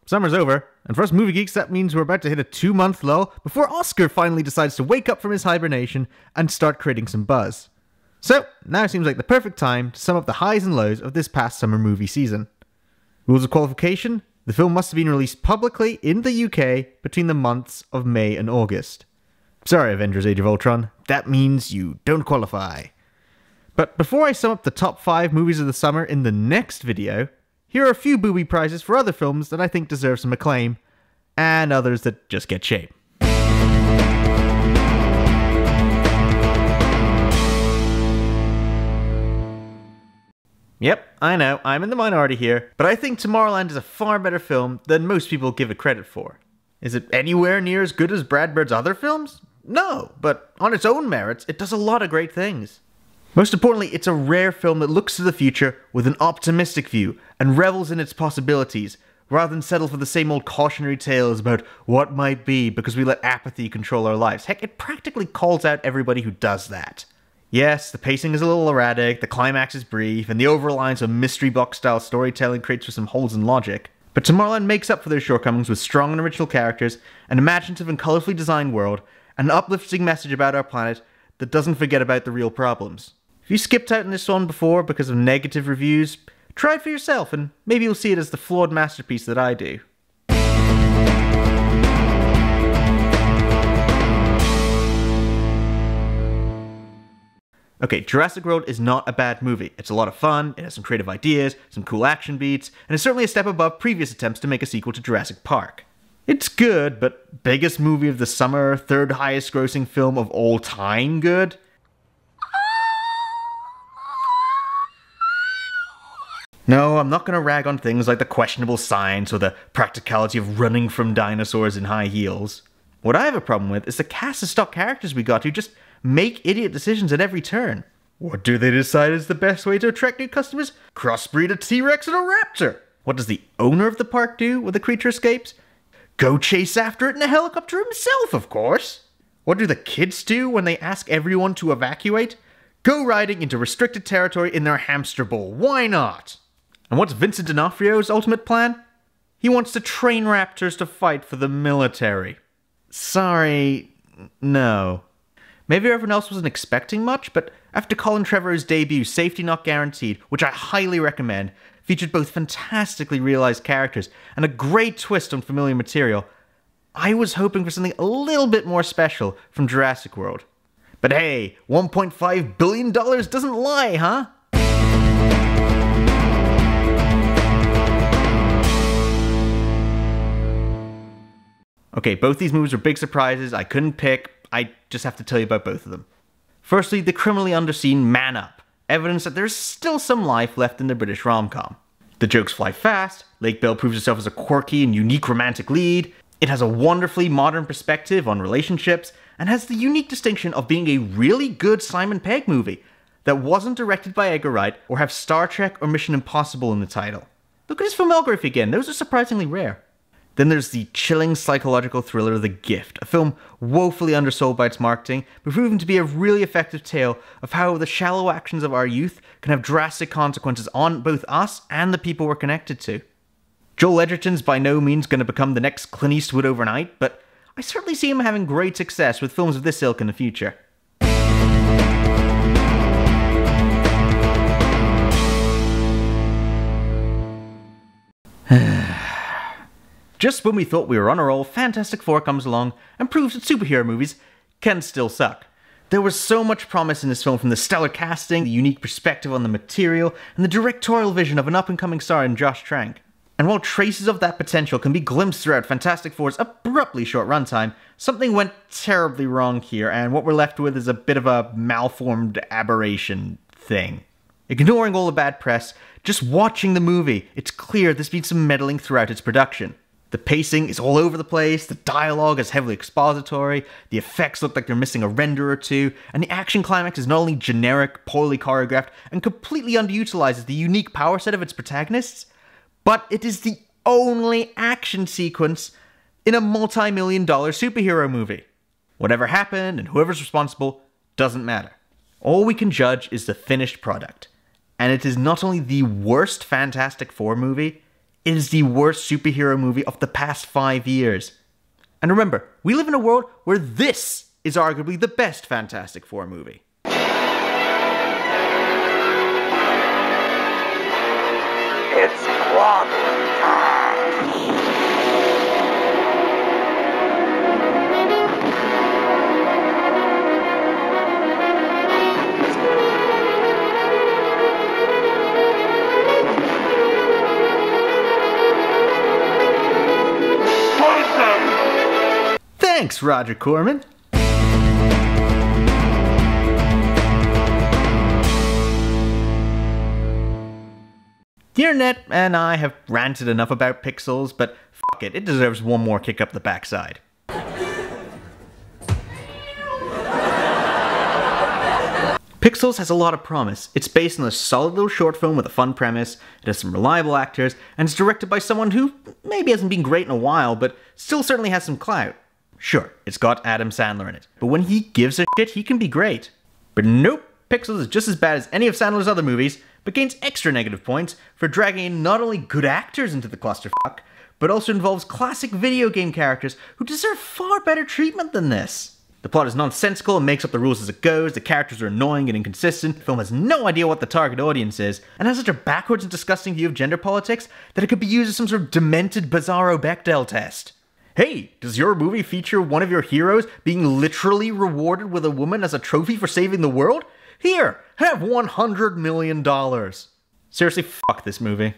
Summer's over, and for us movie geeks that means we're about to hit a 2-month lull before Oscar finally decides to wake up from his hibernation and start creating some buzz. So, now seems like the perfect time to sum up the highs and lows of this past summer movie season. Rules of qualification: the film must have been released publicly in the UK between the months of May and August. Sorry, Avengers Age of Ultron, that means you don't qualify. But before I sum up the top 5 movies of the summer in the next video, here are a few booby prizes for other films that I think deserve some acclaim, and others that just get shame. Yep, I know, I'm in the minority here, but I think Tomorrowland is a far better film than most people give it credit for. Is it anywhere near as good as Brad Bird's other films? No, but on its own merits, it does a lot of great things. Most importantly, it's a rare film that looks to the future with an optimistic view and revels in its possibilities, rather than settle for the same old cautionary tales about what might be because we let apathy control our lives. Heck, it practically calls out everybody who does that. Yes, the pacing is a little erratic, the climax is brief, and the over-reliance on mystery box-style storytelling creates for some holes in logic. But Tomorrowland makes up for those shortcomings with strong and original characters, an imaginative and colourfully designed world, and an uplifting message about our planet that doesn't forget about the real problems. If you skipped out on this one before because of negative reviews, try it for yourself and maybe you'll see it as the flawed masterpiece that I do. Okay, Jurassic World is not a bad movie. It's a lot of fun, it has some creative ideas, some cool action beats, and it's certainly a step above previous attempts to make a sequel to Jurassic Park. It's good, but biggest movie of the summer, third highest grossing film of all time good? No, I'm not going to rag on things like the questionable science or the practicality of running from dinosaurs in high heels. What I have a problem with is the cast of stock characters we got who just make idiot decisions at every turn. What do they decide is the best way to attract new customers? Crossbreed a T-Rex and a raptor! What does the owner of the park do when the creature escapes? Go chase after it in a helicopter himself, of course! What do the kids do when they ask everyone to evacuate? Go riding into restricted territory in their hamster ball, why not? And what's Vincent D'Onofrio's ultimate plan? He wants to train raptors to fight for the military. Sorry, no. Maybe everyone else wasn't expecting much, but after Colin Trevorrow's debut, Safety Not Guaranteed, which I highly recommend, featured both fantastically realized characters and a great twist on familiar material, I was hoping for something a little bit more special from Jurassic World. But hey, $1.5 billion doesn't lie, huh? Okay, both these movies were big surprises. I couldn't pick. I just have to tell you about both of them. Firstly, the criminally underseen Man Up, evidence that there's still some life left in the British rom-com. The jokes fly fast, Lake Bell proves herself as a quirky and unique romantic lead, it has a wonderfully modern perspective on relationships, and has the unique distinction of being a really good Simon Pegg movie that wasn't directed by Edgar Wright or have Star Trek or Mission Impossible in the title. Look at his filmography again, those are surprisingly rare. Then there's the chilling psychological thriller The Gift, a film woefully undersold by its marketing, but proven to be a really effective tale of how the shallow actions of our youth can have drastic consequences on both us and the people we're connected to. Joel Edgerton's by no means going to become the next Clint Eastwood overnight, but I certainly see him having great success with films of this ilk in the future. Just when we thought we were on a roll, Fantastic Four comes along and proves that superhero movies can still suck. There was so much promise in this film from the stellar casting, the unique perspective on the material, and the directorial vision of an up-and-coming star in Josh Trank. And while traces of that potential can be glimpsed throughout Fantastic Four's abruptly short runtime, something went terribly wrong here, and what we're left with is a bit of a malformed aberration thing. Ignoring all the bad press, just watching the movie, it's clear there's been some meddling throughout its production. The pacing is all over the place, the dialogue is heavily expository, the effects look like they're missing a render or two, and the action climax is not only generic, poorly choreographed, and completely underutilizes the unique power set of its protagonists, but it is the only action sequence in a multi-million-dollar superhero movie. Whatever happened and whoever's responsible doesn't matter. All we can judge is the finished product. And it is not only the worst Fantastic Four movie, it is the worst superhero movie of the past 5 years. And remember, we live in a world where this is arguably the best Fantastic Four movie. It's problem time. Thanks, Roger Corman. The internet and I have ranted enough about Pixels, but fuck it, it deserves one more kick up the backside. Pixels has a lot of promise. It's based on a solid little short film with a fun premise, it has some reliable actors, and it's directed by someone who maybe hasn't been great in a while, but still certainly has some clout. Sure, it's got Adam Sandler in it, but when he gives a shit, he can be great. But nope, Pixels is just as bad as any of Sandler's other movies, but gains extra negative points for dragging in not only good actors into the clusterfuck, but also involves classic video game characters who deserve far better treatment than this. The plot is nonsensical and makes up the rules as it goes, the characters are annoying and inconsistent, the film has no idea what the target audience is, and has such a backwards and disgusting view of gender politics that it could be used as some sort of demented Bizarro Bechdel test. Hey, does your movie feature one of your heroes being literally rewarded with a woman as a trophy for saving the world? Here, have $100 million. Seriously, fuck this movie.